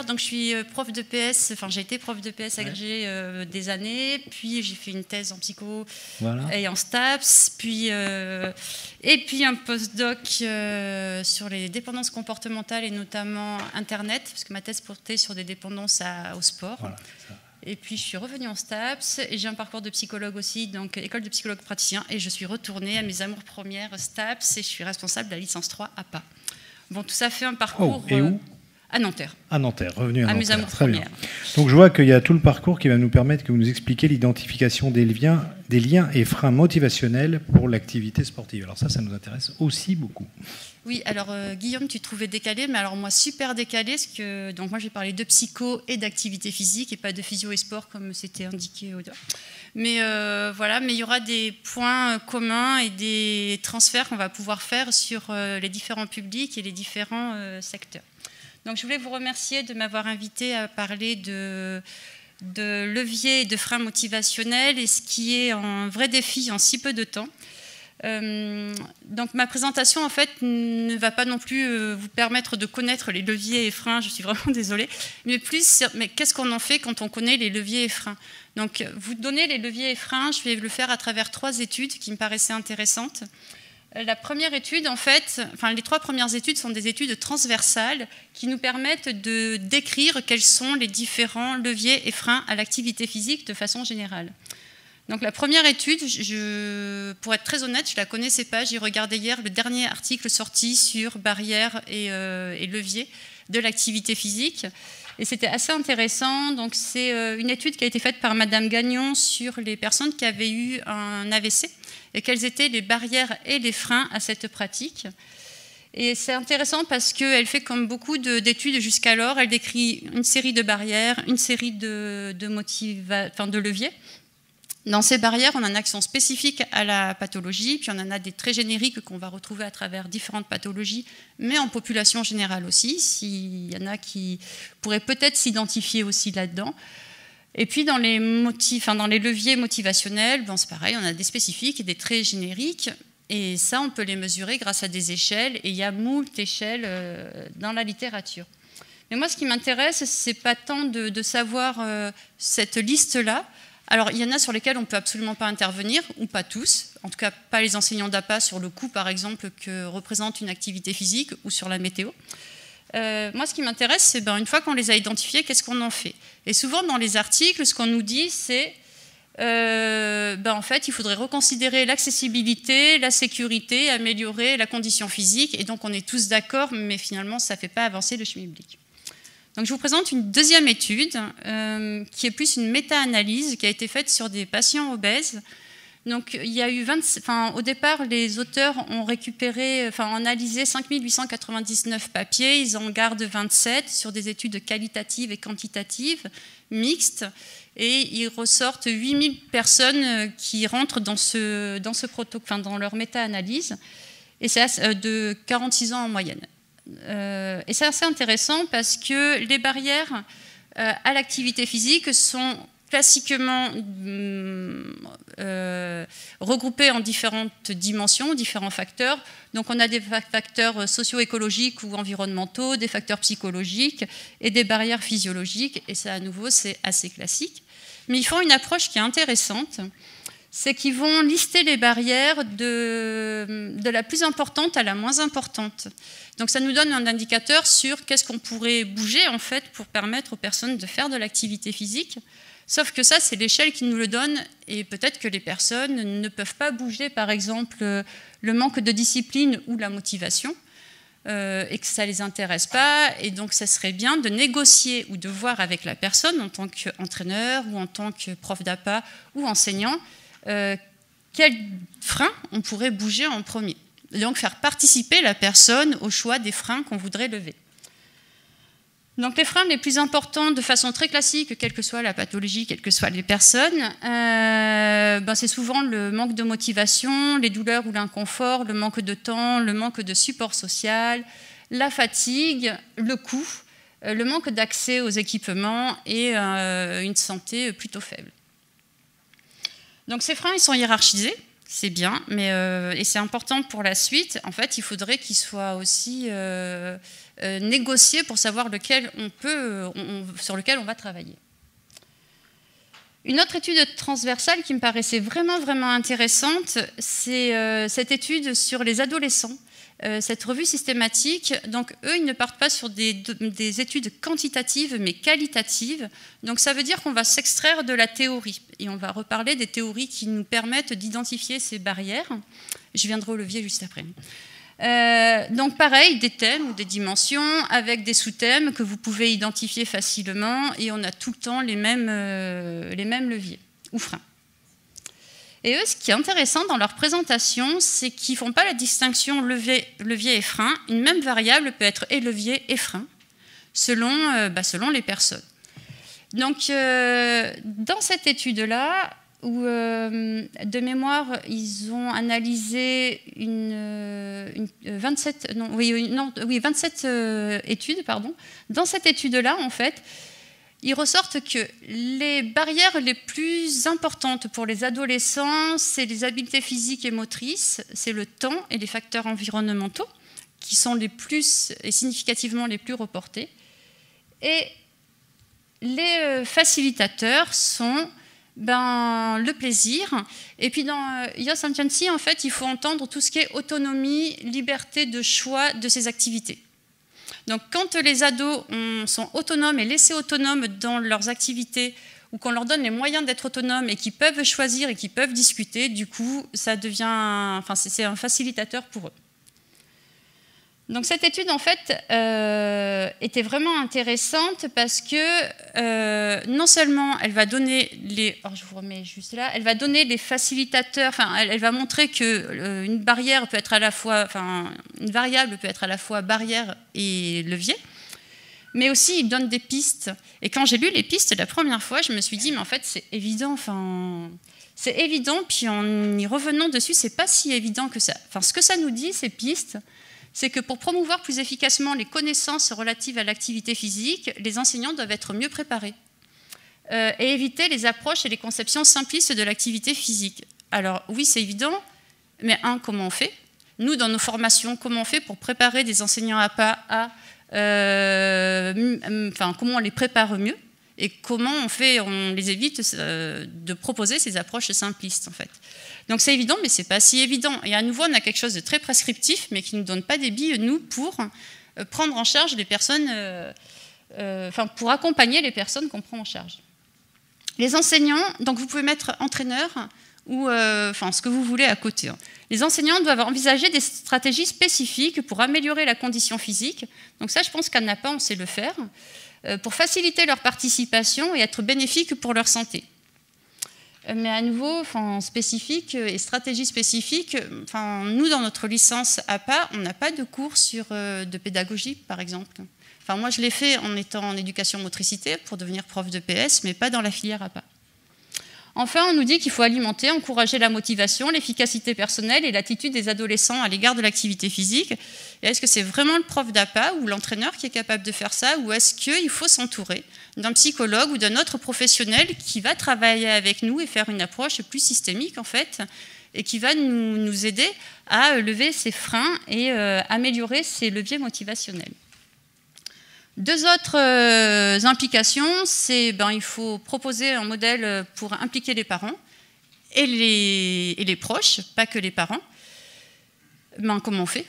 Donc je suis prof de PS, enfin j'ai été prof de PS agrégé des années, puis j'ai fait une thèse en psycho et en STAPS, et puis un postdoc sur les dépendances comportementales et notamment Internet, parce que ma thèse portait sur des dépendances au sport. Voilà, et puis je suis revenue en STAPS et j'ai un parcours de psychologue aussi, donc école de psychologue praticien, et je suis retournée à mes amours premières STAPS et je suis responsable de la licence 3 APA. Bon, tout ça fait un parcours... Oh, et où ? À Nanterre. À Nanterre, revenu à Nanterre. Mes amours très premières. Bien. Donc je vois qu'il y a tout le parcours qui va nous permettre que vous nous expliquiez l'identification des liens et freins motivationnels pour l'activité sportive. Alors ça nous intéresse aussi beaucoup. Oui, alors Guillaume, tu te trouvais décalé, mais alors moi super décalé, parce que donc moi j'ai parlé de psycho et d'activité physique et pas de physio et sport comme c'était indiqué au dehors. Mais voilà, mais il y aura des points communs et des transferts qu'on va pouvoir faire sur les différents publics et les différents secteurs. Donc je voulais vous remercier de m'avoir invité à parler de leviers et de freins motivationnels et ce qui est un vrai défi en si peu de temps. Donc ma présentation en fait ne va pas non plus vous permettre de connaître les leviers et freins, je suis vraiment désolée, mais qu'est-ce qu'on en fait quand on connaît les leviers et freins? Donc vous donner les leviers et freins, je vais le faire à travers 3 études qui me paraissaient intéressantes. La première étude, en fait, les 3 premières études sont des études transversales qui nous permettent de décrire quels sont les différents leviers et freins à l'activité physique de façon générale. Donc la première étude, pour être très honnête, je ne la connaissais pas. J'ai regardé hier le dernier article sorti sur barrières et leviers de l'activité physique. Et c'était assez intéressant. Donc c'est une étude qui a été faite par Madame Gagnon sur les personnes qui avaient eu un AVC et quelles étaient les barrières et les freins à cette pratique. Et c'est intéressant parce qu'elle fait comme beaucoup d'études jusqu'alors, elle décrit une série de barrières, une série de leviers. Dans ces barrières, on a une action spécifique à la pathologie, puis on en a des très génériques qu'on va retrouver à travers différentes pathologies, mais en population générale aussi, s'il y en a qui pourraient peut-être s'identifier aussi là-dedans. Et puis dans les leviers motivationnels, c'est pareil, on a des spécifiques et des très génériques, et ça on peut les mesurer grâce à des échelles, et il y a moult échelles dans la littérature. Mais moi ce qui m'intéresse, c'est pas tant de savoir cette liste-là. Alors, il y en a sur lesquels on ne peut absolument pas intervenir, ou pas tous, en tout cas pas les enseignants d'APA sur le coût, par exemple, que représente une activité physique, ou sur la météo. Moi, ce qui m'intéresse, c'est une fois qu'on les a identifiés, qu'est-ce qu'on en fait? Et souvent, dans les articles, ce qu'on nous dit, c'est en fait, il faudrait reconsidérer l'accessibilité, la sécurité, améliorer la condition physique, et donc on est tous d'accord, mais finalement, ça ne fait pas avancer le schmilblick. Donc, je vous présente une deuxième étude qui est plus une méta-analyse qui a été faite sur des patients obèses. Donc, il y a eu au départ, les auteurs ont analysé 5899 papiers, ils en gardent 27 sur des études qualitatives et quantitatives, mixtes, et ils ressortent 8000 personnes qui rentrent dans dans leur méta-analyse, et c'est de 46 ans en moyenne. Et c'est assez intéressant parce que les barrières à l'activité physique sont classiquement regroupées en différentes dimensions, différents facteurs. Donc on a des facteurs socio-écologiques ou environnementaux, des facteurs psychologiques et des barrières physiologiques. Et ça, à nouveau, c'est assez classique. Mais ils font une approche qui est intéressante. C'est qu'ils vont lister les barrières de la plus importante à la moins importante. Donc ça nous donne un indicateur sur qu'est-ce qu'on pourrait bouger en fait pour permettre aux personnes de faire de l'activité physique. Sauf que ça, c'est l'échelle qui nous le donne et peut-être que les personnes ne peuvent pas bouger, par exemple, le manque de discipline ou la motivation et que ça ne les intéresse pas. Et donc ça serait bien de négocier ou de voir avec la personne en tant qu'entraîneur ou en tant que prof d'APA ou enseignant quel frein on pourrait bouger en premier. Et donc faire participer la personne au choix des freins qu'on voudrait lever. Donc les freins les plus importants de façon très classique, quelle que soit la pathologie, quelles que soient les personnes, c'est souvent le manque de motivation, les douleurs ou l'inconfort, le manque de temps, le manque de support social, la fatigue, le coût, le manque d'accès aux équipements et une santé plutôt faible. Donc ces freins, ils sont hiérarchisés. c'est bien, mais et c'est important pour la suite. En fait, il faudrait qu'il soit aussi négocié pour savoir lequel sur lequel on va travailler. Une autre étude transversale qui me paraissait vraiment, vraiment intéressante, c'est cette étude sur les adolescents. Cette revue systématique, donc eux, ils ne partent pas sur des études quantitatives, mais qualitatives. Donc ça veut dire qu'on va s'extraire de la théorie. Et on va reparler des théories qui nous permettent d'identifier ces barrières. Je viendrai au levier juste après. Donc pareil, des thèmes ou des dimensions avec des sous-thèmes que vous pouvez identifier facilement, et on a tout le temps les mêmes leviers ou freins. Et eux, ce qui est intéressant dans leur présentation, c'est qu'ils ne font pas la distinction levier et frein. Une même variable peut être et levier et frein, selon les personnes. Donc, dans cette étude-là, où de mémoire, ils ont analysé 27 études. Pardon. Dans cette étude-là, en fait, il ressortent que les barrières les plus importantes pour les adolescents, c'est les habiletés physiques et motrices, c'est le temps et les facteurs environnementaux qui sont les plus et significativement les plus reportés. Et les facilitateurs sont le plaisir. Et puis dans Youth Agency, en fait, il faut entendre tout ce qui est autonomie, liberté de choix de ces activités. Donc quand les ados sont autonomes et laissés autonomes dans leurs activités, ou qu'on leur donne les moyens d'être autonomes et qu'ils peuvent choisir et qu'ils peuvent discuter, du coup, ça devient, c'est un facilitateur pour eux. Donc cette étude, en fait, était vraiment intéressante parce que non seulement elle va donner je vous remets juste là, elle va donner les facilitateurs, elle va montrer que une barrière peut être à la fois, une variable peut être à la fois barrière et levier, mais aussi il donne des pistes. Et quand j'ai lu les pistes la première fois, je me suis dit, mais en fait, c'est évident, c'est évident, puis en y revenant dessus, c'est pas si évident que ça. Ce que ça nous dit, ces pistes, c'est que pour promouvoir plus efficacement les connaissances relatives à l'activité physique, les enseignants doivent être mieux préparés et éviter les approches et les conceptions simplistes de l'activité physique. Alors oui, c'est évident, mais comment on fait? Nous, dans nos formations, comment on fait pour préparer des enseignants APA à comment on les prépare mieux et comment on les évite de proposer ces approches simplistes, en fait. Donc c'est évident, mais ce n'est pas si évident. Et à nouveau, on a quelque chose de très prescriptif, mais qui ne nous donne pas des billes, nous, pour prendre en charge les personnes, pour accompagner les personnes qu'on prend en charge. Les enseignants, donc vous pouvez mettre entraîneur ou ce que vous voulez à côté. Les enseignants doivent envisager des stratégies spécifiques pour améliorer la condition physique. Donc ça, je pense qu'à NAPA, on sait le faire, pour faciliter leur participation et être bénéfique pour leur santé. Mais à nouveau, spécifique et stratégie spécifique, nous, dans notre licence APA, on n'a pas de cours de pédagogie, par exemple. Moi, je l'ai fait en étant en éducation motricité pour devenir prof de PS, mais pas dans la filière APA. Enfin, on nous dit qu'il faut alimenter, encourager la motivation, l'efficacité personnelle et l'attitude des adolescents à l'égard de l'activité physique. Et est-ce que c'est vraiment le prof d'APA ou l'entraîneur qui est capable de faire ça, ou est-ce qu'il faut s'entourer d'un psychologue ou d'un autre professionnel qui va travailler avec nous et faire une approche plus systémique, en fait, et qui va nous aider à lever ces freins et améliorer ces leviers motivationnels. Deux autres implications, c'est il faut proposer un modèle pour impliquer les parents et les proches, pas que les parents. Comment on fait?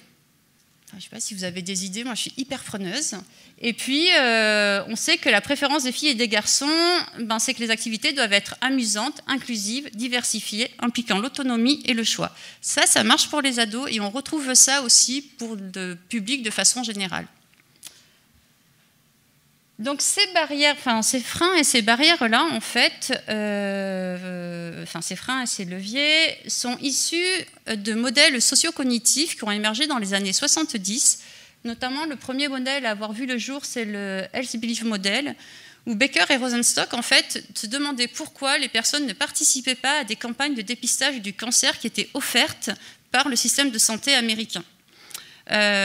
Je ne sais pas si vous avez des idées, moi je suis hyper preneuse. Et puis, on sait que la préférence des filles et des garçons, c'est que les activités doivent être amusantes, inclusives, diversifiées, impliquant l'autonomie et le choix. Ça marche pour les ados et on retrouve ça aussi pour le public de façon générale. Donc ces barrières, ces freins et ces barrières-là, en fait, ces freins et ces leviers sont issus de modèles socio-cognitifs qui ont émergé dans les années 70. Notamment, le premier modèle à avoir vu le jour, c'est le Health Belief Model, où Baker et Rosenstock, en fait, se demandaient pourquoi les personnes ne participaient pas à des campagnes de dépistage du cancer qui étaient offertes par le système de santé américain.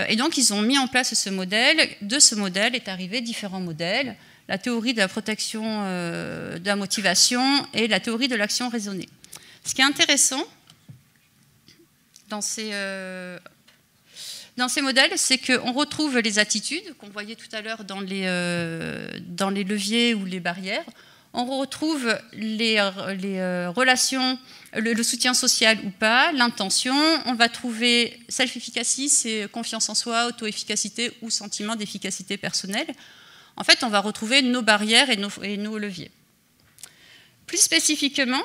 Et donc, ils ont mis en place ce modèle. De ce modèle est arrivé différents modèles, la théorie de la protection de la motivation et la théorie de l'action raisonnée. Ce qui est intéressant, dans ces modèles, c'est qu'on retrouve les attitudes qu'on voyait tout à l'heure dans les leviers ou les barrières. On retrouve les relations, le soutien social ou pas, l'intention. On va trouver self-efficacy, c'est confiance en soi, auto-efficacité ou sentiment d'efficacité personnelle. En fait, on va retrouver nos barrières et nos leviers. Plus spécifiquement,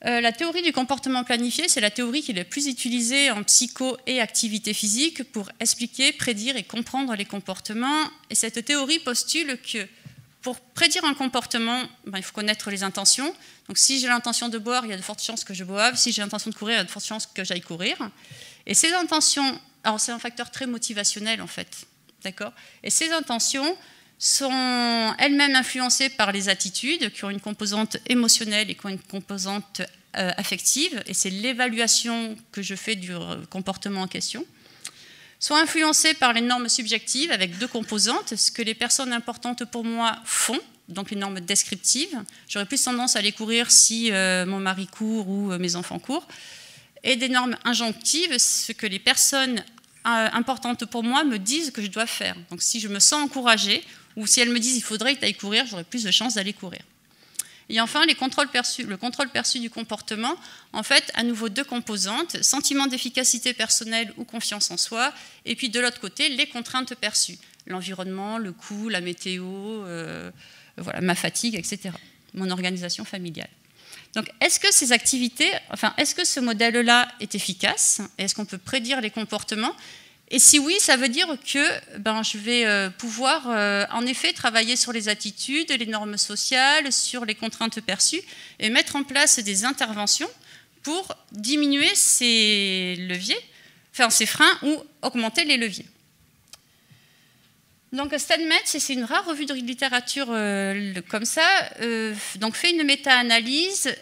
la théorie du comportement planifié, c'est la théorie qui est la plus utilisée en psycho et activité physique pour expliquer, prédire et comprendre les comportements. Et cette théorie postule que pour prédire un comportement, il faut connaître les intentions. Donc si j'ai l'intention de boire, il y a de fortes chances que je boive. Si j'ai l'intention de courir, il y a de fortes chances que j'aille courir. Et ces intentions, alors c'est un facteur très motivationnel en fait, d'accord ? Et ces intentions sont elles-mêmes influencées par les attitudes qui ont une composante émotionnelle et qui ont une composante affective, et c'est l'évaluation que je fais du comportement en question, sont influencées par les normes subjectives avec deux composantes, ce que les personnes importantes pour moi font, donc les normes descriptives. J'aurais plus tendance à aller courir si mon mari court ou mes enfants courent, et des normes injonctives, ce que les personnes importantes pour moi me disent que je dois faire. Donc si je me sens encouragée, ou si elles me disent il faudrait que tu ailles courir, j'aurai plus de chances d'aller courir. Et enfin, le contrôle perçu du comportement, en fait, à nouveau deux composantes, sentiment d'efficacité personnelle ou confiance en soi, et puis de l'autre côté, les contraintes perçues, l'environnement, le coût, la météo, voilà, ma fatigue, etc., mon organisation familiale. Donc, est-ce que ces activités, est-ce que ce modèle-là est efficace? Est-ce qu'on peut prédire les comportements? Et si oui, ça veut dire que je vais pouvoir en effet travailler sur les attitudes, les normes sociales, sur les contraintes perçues et mettre en place des interventions pour diminuer ces leviers, ces freins ou augmenter les leviers. Donc STANMED, c'est une rare revue de littérature comme ça, donc fait une méta-analyse,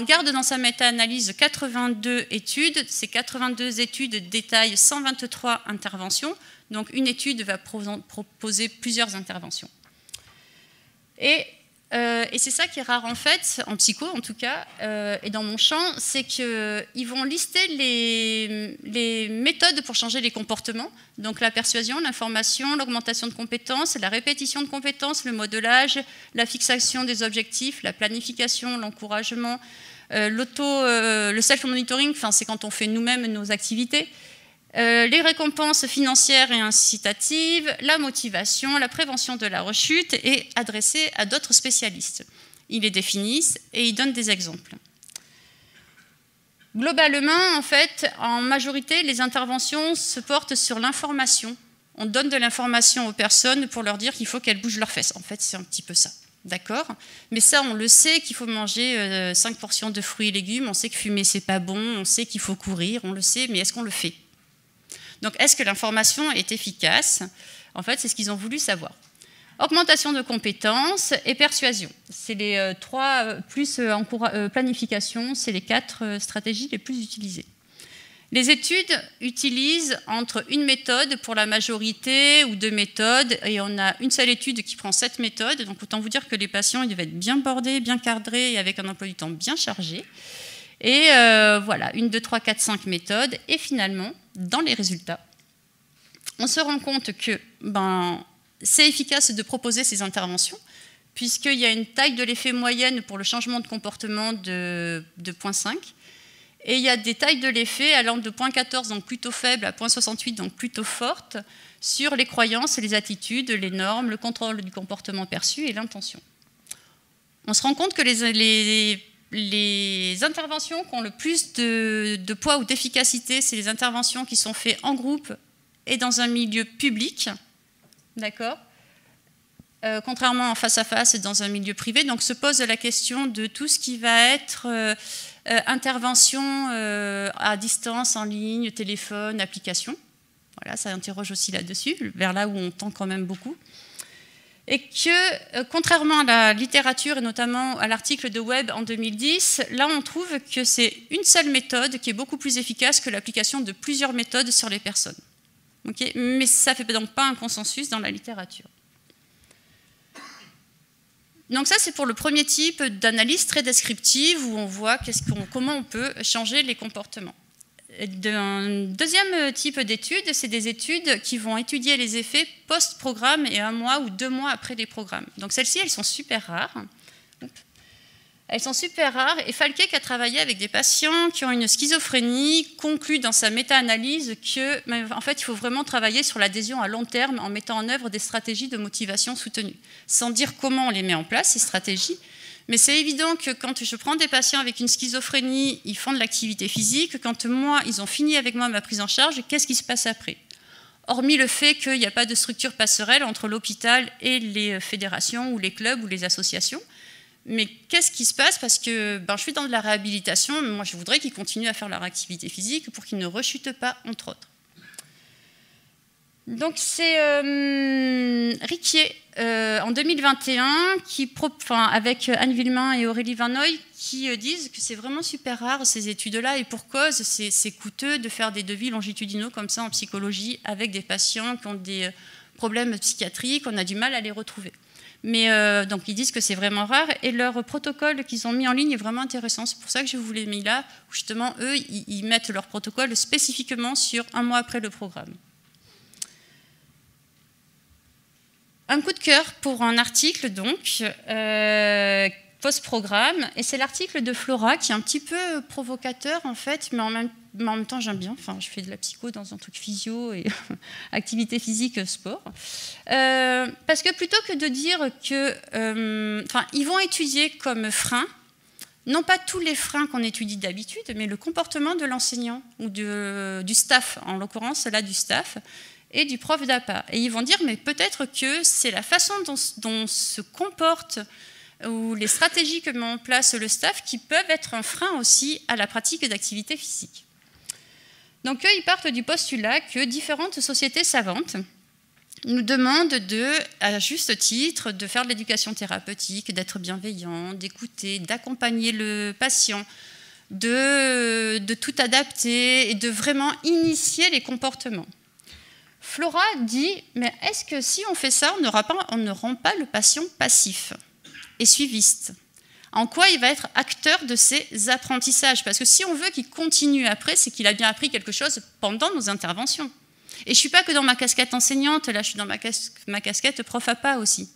garde dans sa méta-analyse 82 études. Ces 82 études détaillent 123 interventions. Donc une étude va proposer plusieurs interventions. Et c'est ça qui est rare en fait, en psycho en tout cas, et dans mon champ, c'est qu'ils vont lister les méthodes pour changer les comportements. Donc la persuasion, l'information, l'augmentation de compétences, la répétition de compétences, le modelage, la fixation des objectifs, la planification, l'encouragement, le self-monitoring, c'est quand on fait nous-mêmes nos activités, les récompenses financières et incitatives, la motivation, la prévention de la rechute et adressées à d'autres spécialistes. Ils les définissent et ils donnent des exemples. Globalement, en fait, en majorité, les interventions se portent sur l'information. On donne de l'information aux personnes pour leur dire qu'il faut qu'elles bougent leurs fesses. En fait, c'est un petit peu ça. D'accord ? Mais ça, on le sait qu'il faut manger 5 portions de fruits et légumes, on sait que fumer, c'est pas bon, on sait qu'il faut courir, on le sait, mais est-ce qu'on le fait ? Donc, est-ce que l'information est efficace? En fait, c'est ce qu'ils ont voulu savoir. Augmentation de compétences et persuasion. C'est les 3, plus planification, c'est les 4 stratégies les plus utilisées. Les études utilisent entre une méthode pour la majorité ou 2 méthodes, et on a une seule étude qui prend 7 méthodes. Donc, autant vous dire que les patients ils devaient être bien bordés, bien cadrés et avec un emploi du temps bien chargé. Et voilà, 1, 2, 3, 4, 5 méthodes. Et finalement, dans les résultats, on se rend compte que c'est efficace de proposer ces interventions, puisqu'il y a une taille de l'effet moyenne pour le changement de comportement de 0,5. Et il y a des tailles de l'effet allant de 0,14, donc plutôt faible, à 0,68, donc plutôt forte, sur les croyances, les attitudes, les normes, le contrôle du comportement perçu et l'intention. On se rend compte que les interventions qui ont le plus de poids ou d'efficacité, c'est les interventions qui sont faites en groupe et dans un milieu public, d'accord, contrairement en face-à-face et dans un milieu privé. Donc se pose la question de tout ce qui va être intervention à distance, en ligne, téléphone, application. Voilà, ça interroge aussi là-dessus, vers là où on tend quand même beaucoup. Et que, contrairement à la littérature, et notamment à l'article de Webb en 2010, là on trouve que c'est une seule méthode qui est beaucoup plus efficace que l'application de plusieurs méthodes sur les personnes. Okay, mais ça ne fait donc pas un consensus dans la littérature. Donc ça, c'est pour le premier type d'analyse très descriptive où on voit comment on peut changer les comportements. Un deuxième type d'études, c'est des études qui vont étudier les effets post-programme et 1 mois ou 2 mois après les programmes. Donc celles-ci, elles sont super rares. Elles sont super rares et Falquet, qui a travaillé avec des patients qui ont une schizophrénie, conclut dans sa méta-analyse qu'en fait, il faut vraiment travailler sur l'adhésion à long terme en mettant en œuvre des stratégies de motivation soutenue. Sans dire comment on les met en place, ces stratégies, mais c'est évident que quand je prends des patients avec une schizophrénie, ils font de l'activité physique. Quand moi, ils ont fini avec moi ma prise en charge, qu'est-ce qui se passe après? Hormis le fait qu'il n'y a pas de structure passerelle entre l'hôpital et les fédérations ou les clubs ou les associations. Mais qu'est-ce qui se passe? Parce que je suis dans de la réhabilitation, mais moi je voudrais qu'ils continuent à faire leur activité physique pour qu'ils ne rechutent pas, entre autres. Donc c'est Riquier, en 2021, avec Anne Villemain et Aurélie Verneuil, qui disent que c'est vraiment super rare ces études-là, et pour cause, c'est coûteux de faire des devis longitudinaux comme ça en psychologie avec des patients qui ont des problèmes psychiatriques, on a du mal à les retrouver. Mais donc ils disent que c'est vraiment rare et leur protocole qu'ils ont mis en ligne est vraiment intéressant. C'est pour ça que je vous l'ai mis là, où justement eux ils mettent leur protocole spécifiquement sur 1 mois après le programme. Un coup de cœur pour un article donc post-programme, et c'est l'article de Flora qui est un petit peu provocateur en fait, mais en même temps j'aime bien, enfin je fais de la psycho dans un truc physio et activité physique, sport, parce que plutôt que de dire que, ils vont étudier comme frein, non pas tous les freins qu'on étudie d'habitude, mais le comportement de l'enseignant ou du staff, en l'occurrence là du staff, et du prof d'APA. Et ils vont dire, mais peut-être que c'est la façon dont se comporte ou les stratégies que met en place le staff qui peuvent être un frein aussi à la pratique d'activité physique. Donc eux, ils partent du postulat que différentes sociétés savantes nous demandent à juste titre, de faire de l'éducation thérapeutique, d'être bienveillant, d'écouter, d'accompagner le patient, de tout adapter et de vraiment initier les comportements. Flora dit, mais est-ce que si on fait ça, on ne rend pas le patient passif et suiviste? En quoi il va être acteur de ses apprentissages? Parce que si on veut qu'il continue après, c'est qu'il a bien appris quelque chose pendant nos interventions. Et je ne suis pas que dans ma casquette enseignante, là je suis dans ma casquette prof APA aussi.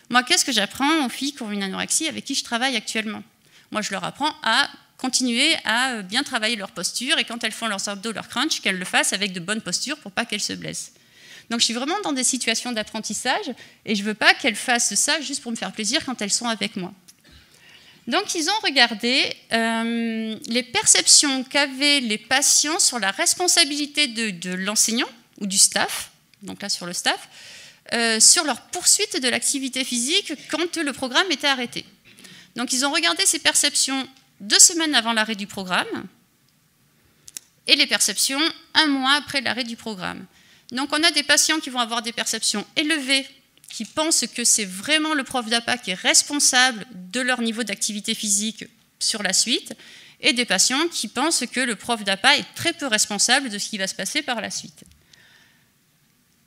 Moi, qu'est-ce que j'apprends aux filles qui ont une anorexie avec qui je travaille actuellement? Moi, je leur apprends à continuer à bien travailler leur posture, et quand elles font leurs abdos, leur crunch, qu'elles le fassent avec de bonnes postures pour pas qu'elles se blessent. Donc je suis vraiment dans des situations d'apprentissage et je ne veux pas qu'elles fassent ça juste pour me faire plaisir quand elles sont avec moi. Donc ils ont regardé les perceptions qu'avaient les patients sur la responsabilité de l'enseignant ou du staff, donc là sur le staff, sur leur poursuite de l'activité physique quand le programme était arrêté. Donc ils ont regardé ces perceptions 2 semaines avant l'arrêt du programme et les perceptions 1 mois après l'arrêt du programme. Donc on a des patients qui vont avoir des perceptions élevées, qui pensent que c'est vraiment le prof d'APA qui est responsable de leur niveau d'activité physique sur la suite, et des patients qui pensent que le prof d'APA est très peu responsable de ce qui va se passer par la suite.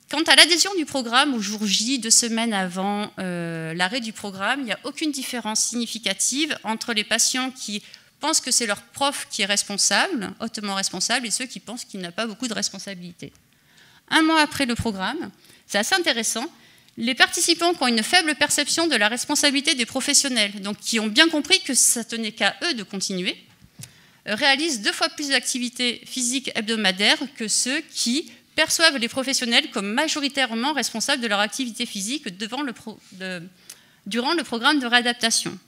Quant à l'adhésion du programme au jour J, 2 semaines avant l'arrêt du programme, il n'y a aucune différence significative entre les patients qui pensent que c'est leur prof qui est responsable, hautement responsable, et ceux qui pensent qu'il n'a pas beaucoup de responsabilité. 1 mois après le programme, c'est assez intéressant, les participants qui ont une faible perception de la responsabilité des professionnels, donc qui ont bien compris que ça tenait qu'à eux de continuer, réalisent 2 fois plus d'activités physiques hebdomadaires que ceux qui perçoivent les professionnels comme majoritairement responsables de leur activité physique durant le programme de réadaptation.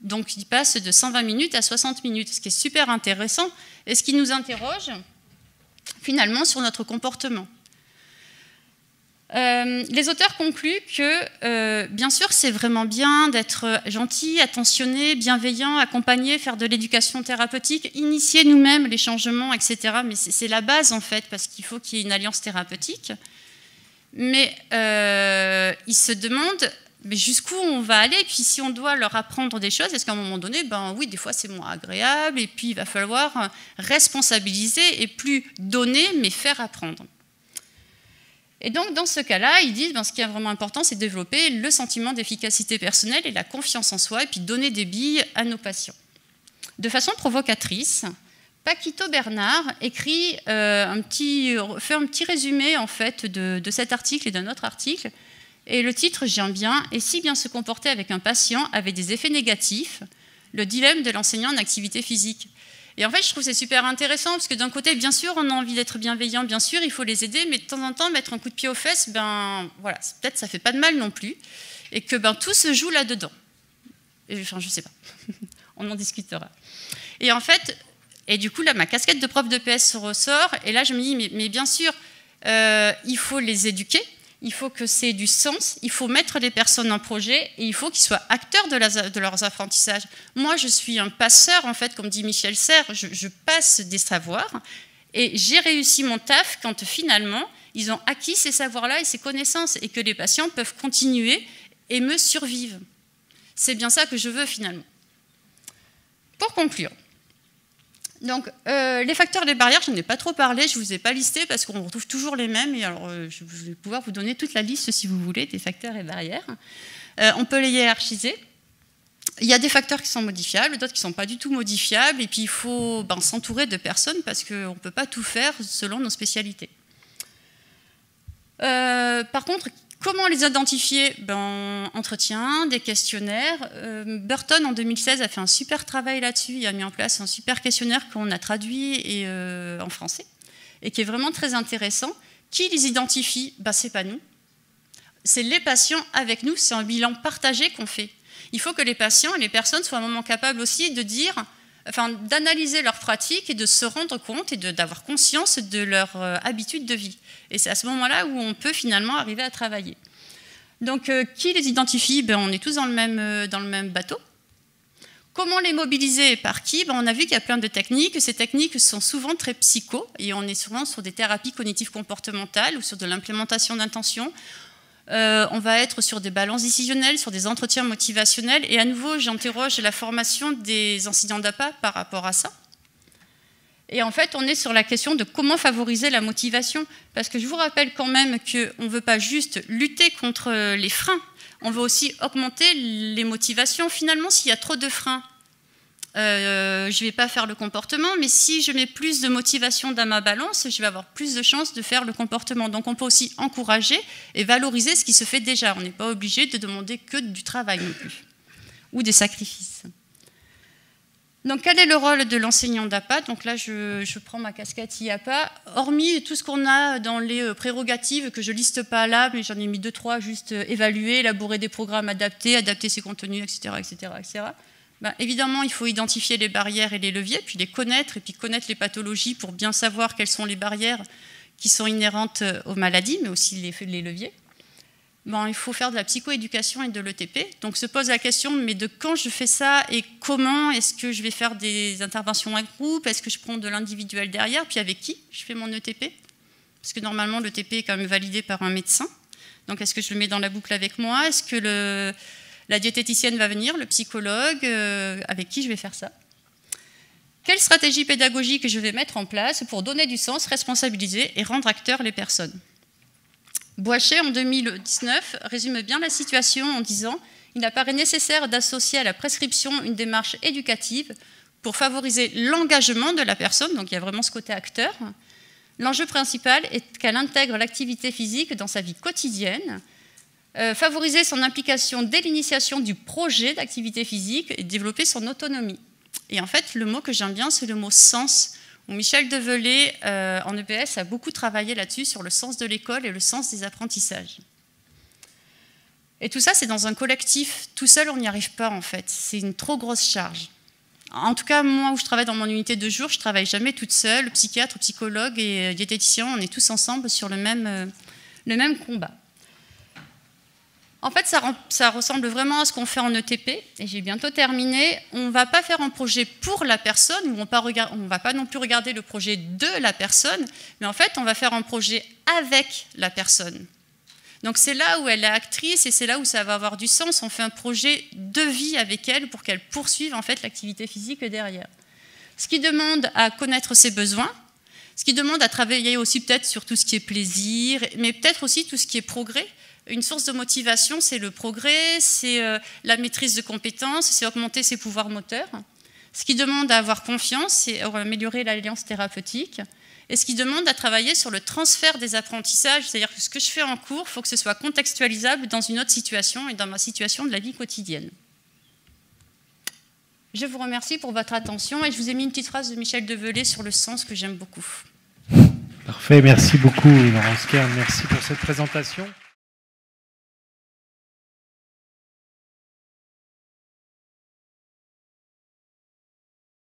Donc, ils passent de 120 minutes à 60 minutes, ce qui est super intéressant et ce qui nous interroge finalement sur notre comportement. Les auteurs concluent que, bien sûr, c'est vraiment bien d'être gentil, attentionné, bienveillant, accompagné, faire de l'éducation thérapeutique, initier nous-mêmes les changements, etc. Mais c'est la base, en fait, parce qu'il faut qu'il y ait une alliance thérapeutique. Mais ils se demandent jusqu'où on va aller, et puis si on doit leur apprendre des choses, est-ce qu'à un moment donné, oui, des fois c'est moins agréable, et puis il va falloir responsabiliser et plus donner, mais faire apprendre. Et donc, dans ce cas-là, ils disent ce qui est vraiment important, c'est de développer le sentiment d'efficacité personnelle et la confiance en soi, et puis donner des billes à nos patients. De façon provocatrice, Paquito Bernard écrit fait un petit résumé en fait de cet article et d'un autre article. Et le titre, j'aime bien, « Et si bien se comporter avec un patient avait des effets négatifs, le dilemme de l'enseignant en activité physique ». Et en fait, je trouve que c'est super intéressant, parce que d'un côté, bien sûr, on a envie d'être bienveillant, bien sûr, il faut les aider, mais de temps en temps, mettre un coup de pied aux fesses, ben voilà, peut-être ça fait pas de mal non plus, et que ben, tout se joue là-dedans. Enfin, je sais pas, on en discutera. Et en fait, et du coup, là, ma casquette de prof de PS se ressort, et là, je me dis, mais bien sûr, il faut les éduquer, il faut que c'est du sens, il faut mettre les personnes en projet et il faut qu'ils soient acteurs de leurs apprentissages. Moi, je suis un passeur, en fait, comme dit Michel Serres, je passe des savoirs et j'ai réussi mon taf quand finalement, ils ont acquis ces savoirs-là et ces connaissances et que les patients peuvent continuer et me survivre. C'est bien ça que je veux finalement. Pour conclure, donc, les facteurs des barrières, je n'en ai pas trop parlé, je ne vous ai pas listé parce qu'on retrouve toujours les mêmes. Et alors, je vais pouvoir vous donner toute la liste, si vous voulez, des facteurs et barrières. On peut les hiérarchiser. Il y a des facteurs qui sont modifiables, d'autres qui ne sont pas du tout modifiables. Et puis, il faut s'entourer de personnes parce qu'on ne peut pas tout faire selon nos spécialités. Par contre, comment les identifier? Entretien, des questionnaires. Burton, en 2016, a fait un super travail là-dessus. Il a mis en place un super questionnaire qu'on a traduit en français et qui est vraiment très intéressant. Qui les identifie? Ce n'est pas nous. C'est les patients avec nous. C'est un bilan partagé qu'on fait. Il faut que les patients et les personnes soient à un moment capables aussi de dire, d'analyser leurs pratiques et de se rendre compte et d'avoir conscience de leur habitude de vie. Et c'est à ce moment-là où on peut finalement arriver à travailler. Donc, qui les identifie? On est tous dans le même bateau. Comment les mobiliser et par qui? On a vu qu'il y a plein de techniques. Ces techniques sont souvent très psycho et on est souvent sur des thérapies cognitives comportementales ou sur de l'implémentation d'intention. On va être sur des balances décisionnelles, sur des entretiens motivationnels. Et à nouveau, j'interroge la formation des enseignants d'APA par rapport à ça. Et en fait, on est sur la question de comment favoriser la motivation. Parce que je vous rappelle quand même qu'on ne veut pas juste lutter contre les freins, on veut aussi augmenter les motivations. Finalement, s'il y a trop de freins, je ne vais pas faire le comportement, mais si je mets plus de motivation dans ma balance, je vais avoir plus de chances de faire le comportement. Donc on peut aussi encourager et valoriser ce qui se fait déjà. On n'est pas obligé de demander que du travail non plus, ou des sacrifices. Donc quel est le rôle de l'enseignant d'APA? Donc là, je prends ma casquette IAPA. Hormis tout ce qu'on a dans les prérogatives, que je ne liste pas là, mais j'en ai mis 2-3, juste évaluer, élaborer des programmes adaptés, adapter ses contenus, etc. etc., etc. Évidemment, il faut identifier les barrières et les leviers, puis les connaître, et puis connaître les pathologies pour bien savoir quelles sont les barrières qui sont inhérentes aux maladies, mais aussi les leviers. Il faut faire de la psychoéducation et de l'ETP. Donc se pose la question, mais de quand je fais ça et comment? Est-ce que je vais faire des interventions en groupe? Est-ce que je prends de l'individuel derrière? Puis avec qui je fais mon ETP? Parce que normalement, l'ETP est quand même validé par un médecin. Donc est-ce que je le mets dans la boucle avec moi? Est-ce que la diététicienne va venir, le psychologue, avec qui je vais faire ça? Quelle stratégie pédagogique je vais mettre en place pour donner du sens, responsabiliser et rendre acteurs les personnes? Boichet, en 2019, résume bien la situation en disant « Il apparaît nécessaire d'associer à la prescription une démarche éducative pour favoriser l'engagement de la personne », donc il y a vraiment ce côté acteur. L'enjeu principal est qu'elle intègre l'activité physique dans sa vie quotidienne, favoriser son implication dès l'initiation du projet d'activité physique et développer son autonomie. Et en fait, le mot que j'aime bien, c'est le mot « sens ». Michel Develay, en EPS, a beaucoup travaillé là-dessus, sur le sens de l'école et le sens des apprentissages. Et tout ça, c'est dans un collectif. Tout seul, on n'y arrive pas, en fait. C'est une trop grosse charge. En tout cas, moi, où je travaille dans mon unité de jour, je ne travaille jamais toute seule. Psychiatre, psychologue et diététicien, on est tous ensemble sur le même combat. En fait, ça ressemble vraiment à ce qu'on fait en ETP, et j'ai bientôt terminé. On ne va pas faire un projet pour la personne, ou on ne va pas non plus regarder le projet de la personne, mais en fait, on va faire un projet avec la personne. Donc c'est là où elle est actrice, et c'est là où ça va avoir du sens. On fait un projet de vie avec elle pour qu'elle poursuive en fait l'activité physique derrière. Ce qui demande à connaître ses besoins, ce qui demande à travailler aussi peut-être sur tout ce qui est plaisir, mais peut-être aussi tout ce qui est progrès. Une source de motivation, c'est le progrès, c'est la maîtrise de compétences, c'est augmenter ses pouvoirs moteurs. ce qui demande à avoir confiance et à améliorer l'alliance thérapeutique, et ce qui demande à travailler sur le transfert des apprentissages, c'est-à-dire que ce que je fais en cours, il faut que ce soit contextualisable dans une autre situation et dans ma situation de la vie quotidienne. Je vous remercie pour votre attention et je vous ai mis une petite phrase de Michel Develay sur le sens que j'aime beaucoup. Parfait, merci beaucoup Laurence Kern, merci pour cette présentation.